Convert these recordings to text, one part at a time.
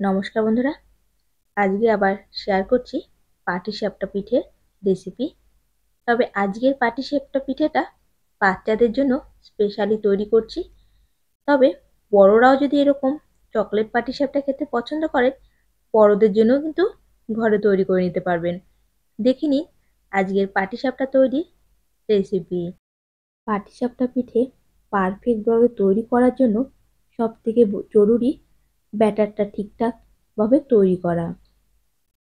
নমস্কার বন্ধুরা, আজকে আবার শেয়ার করছি পাটিসাপটা পিঠের রেসিপি। তবে আজকের পাটিসাপটা পিঠেটা বাচ্চাদের জন্য স্পেশালি তৈরি করছি। তবে বড়রাও যদি এরকম চকলেট পাটিসাপটা খেতে পছন্দ করেন, বড়দের জন্যও কিন্তু ঘরে তৈরি করে নিতে পারবেন। দেখে নিন আজকের পাটিসাপটা তৈরির রেসিপি। পাটিসাপটা পিঠে পারফেক্টভাবে তৈরি করার জন্য সবথেকে জরুরি ব্যাটারটা ঠিকঠাকভাবে তৈরি করা।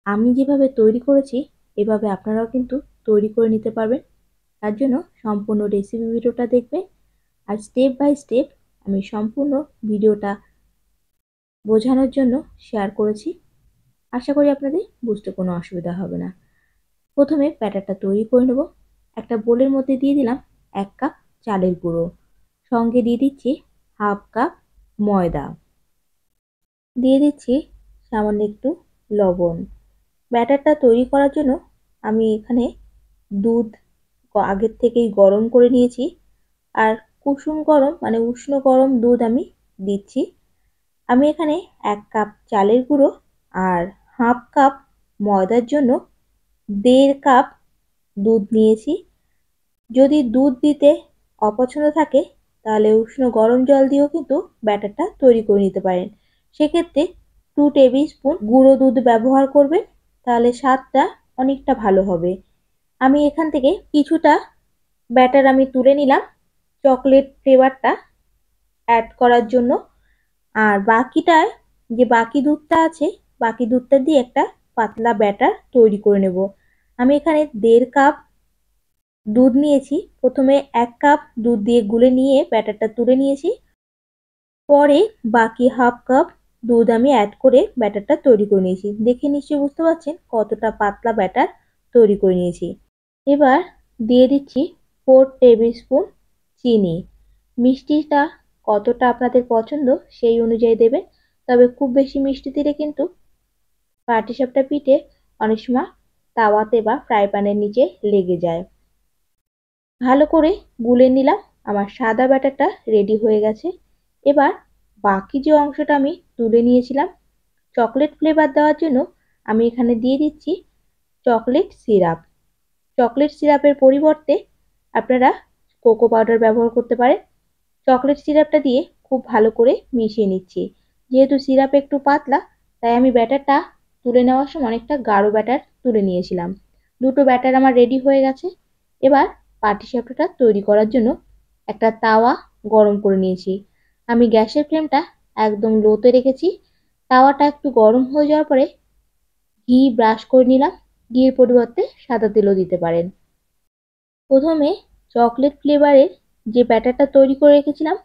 আমি যেভাবে তৈরি করেছি এভাবে আপনারাও কিন্তু তৈরি করে নিতে পারবেন। তার জন্য সম্পূর্ণ রেসিপি ভিডিওটা দেখবেন, আর স্টেপ বাই স্টেপ আমি সম্পূর্ণ ভিডিওটা বোঝানোর জন্য শেয়ার করেছি। আশা করি আপনাদের বুঝতে কোনো অসুবিধা হবে না। প্রথমে ব্যাটারটা তৈরি করে নেব। একটা বোলের মধ্যে দিয়ে দিলাম 1 কাপ চালের গুঁড়ো, সঙ্গে দিয়ে দিচ্ছি হাফ কাপ ময়দা, দিয়ে দিচ্ছি সামান্য একটু লবণ। ব্যাটারটা তৈরি করার জন্য আমি এখানে দুধ আগের থেকেই গরম করে নিয়েছি, আর কুসুম গরম মানে উষ্ণ গরম দুধ আমি দিচ্ছি। আমি এখানে 1 কাপ চালের গুঁড়ো আর হাফ কাপ ময়দার জন্য 1.5 কাপ দুধ নিয়েছি। যদি দুধ দিতে অপছন্দ থাকে তাহলে উষ্ণ গরম জল দিয়েও কিন্তু ব্যাটারটা তৈরি করে নিতে পারেন। সেক্ষেত্রে 2 টেবিল স্পুন গুঁড়ো দুধ ব্যবহার করবেন, তাহলে স্বাদটা অনেকটা ভালো হবে। আমি এখান থেকে কিছুটা ব্যাটার আমি তুলে নিলাম চকলেট ফ্লেভারটা অ্যাড করার জন্য, আর বাকিটায় যে বাকি দুধটা আছে বাকি দুধটা দিয়ে একটা পাতলা ব্যাটার তৈরি করে নেব। আমি এখানে 1.5 কাপ দুধ নিয়েছি। প্রথমে 1 কাপ দুধ দিয়ে গুলে নিয়ে ব্যাটারটা তুলে নিয়েছি, পরে বাকি হাফ কাপ দুধ আমি অ্যাড করে ব্যাটারটা তৈরি করে নিয়েছি। দেখে নিশ্চয়ই বুঝতে পারছেন কতটা পাতলা ব্যাটার তৈরি করে নিয়েছি। এবার দিয়ে দিচ্ছি 4 টেবিল স্পুন চিনি। মিষ্টিটা কতটা আপনাদের পছন্দ সেই অনুযায়ী দেবেন, তবে খুব বেশি মিষ্টি দিলে কিন্তু পাটিসাপটা পিঠে অনেক সময় তাওয়াতে বা ফ্রাই প্যানের নিচে লেগে যায়। ভালো করে গুলে নিলাম, আমার সাদা ব্যাটারটা রেডি হয়ে গেছে। এবার বাকি যে অংশটা আমি তুলে নিয়েছিলাম চকলেট ফ্লেভার দেওয়ার জন্য, আমি এখানে দিয়ে দিচ্ছি চকলেট সিরাপ। চকলেট সিরাপের পরিবর্তে আপনারা কোকো পাউডার ব্যবহার করতে পারেন। চকলেট সিরাপটা দিয়ে খুব ভালো করে মিশিয়ে নিচ্ছি। যেহেতু সিরাপ একটু পাতলা, তাই আমি ব্যাটারটা তুলে নেওয়ার সময় অনেকটা গাঢ় ব্যাটার তুলে নিয়েছিলাম। দুটো ব্যাটার আমার রেডি হয়ে গেছে। এবার পাটিসাপটাটা তৈরি করার জন্য একটা তাওয়া গরম করে নিয়েছি। আমি গ্যাসের ফ্লেমটা একদম লোতে রেখেছি। তাওয়াটা একটু গরম হয়ে যাওয়ার পরে ঘি ব্রাশ করে নিলাম। ঘিয়ের পরিবর্তে সাদা তেলও দিতে পারেন। প্রথমে চকলেট ফ্লেভারের যে ব্যাটারটা তৈরি করে রেখেছিলাম,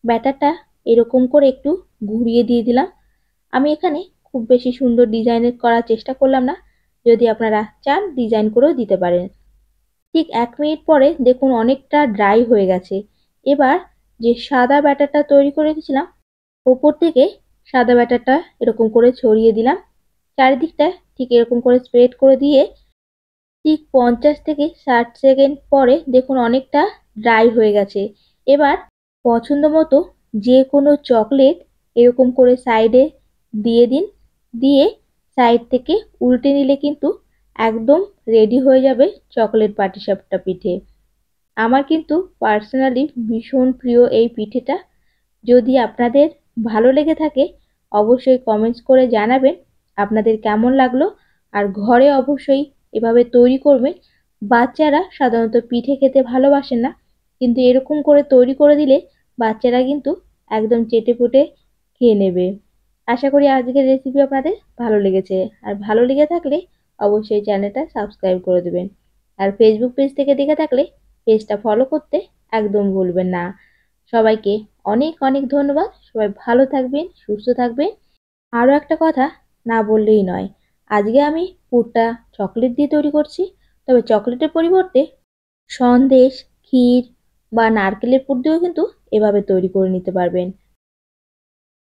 ব্যাটারটা এরকম করে একটু ঘুরিয়ে দিয়ে দিলাম। আমি এখানে খুব বেশি সুন্দর ডিজাইনের করার চেষ্টা করলাম না, যদি আপনারা চান ডিজাইন করেও দিতে পারেন। ঠিক 1 মিনিট পরে দেখুন অনেকটা ড্রাই হয়ে গেছে। এবার যে সাদা ব্যাটারটা তৈরি করে রেখেছিলাম ওপর থেকে সাদা ব্যাটারটা এরকম করে ছড়িয়ে দিলাম। চারিদিকটা ঠিক এরকম করে স্প্রেড করে দিয়ে ঠিক 50 থেকে 60 সেকেন্ড পরে দেখুন অনেকটা ড্রাই হয়ে গেছে। এবার পছন্দ মতো যে কোনো চকলেট এরকম করে সাইডে দিয়ে দিন, দিয়ে সাইড থেকে উল্টে নিলে কিন্তু একদম রেডি হয়ে যাবে চকলেট পাটিসাপটা পিঠে। আমার কিন্তু পার্সোনালি ভীষণ প্রিয় এই পিঠেটা। যদি আপনাদের ভালো লেগে থাকে অবশ্যই কমেন্টস করে জানাবেন আপনাদের কেমন লাগলো, আর ঘরে অবশ্যই এভাবে তৈরি করবেন। বাচ্চারা সাধারণত পিঠে খেতে ভালোবাসেন না, কিন্তু এরকম করে তৈরি করে দিলে বাচ্চারা কিন্তু একদম চেটেপুটে খেয়ে নেবে। আশা করি আজকের রেসিপি আপনাদের ভালো লেগেছে, আর ভালো লেগে থাকলে অবশ্যই চ্যানেলটা সাবস্ক্রাইব করে দেবেন। আর ফেসবুক পেজ থেকে দেখে থাকলে পেজটা ফলো করতে একদম ভুলবেন না। সবাইকে অনেক অনেক ধন্যবাদ। সবাই ভালো থাকবেন, সুস্থ থাকবেন। আরও একটা কথা না বললেই নয়, আজকে আমি পুরটা চকলেট দিয়ে তৈরি করছি। তবে চকলেটের পরিবর্তে সন্দেশ, ক্ষীর বা নারকেলের পুর দিয়েও কিন্তু এভাবে তৈরি করে নিতে পারবেন।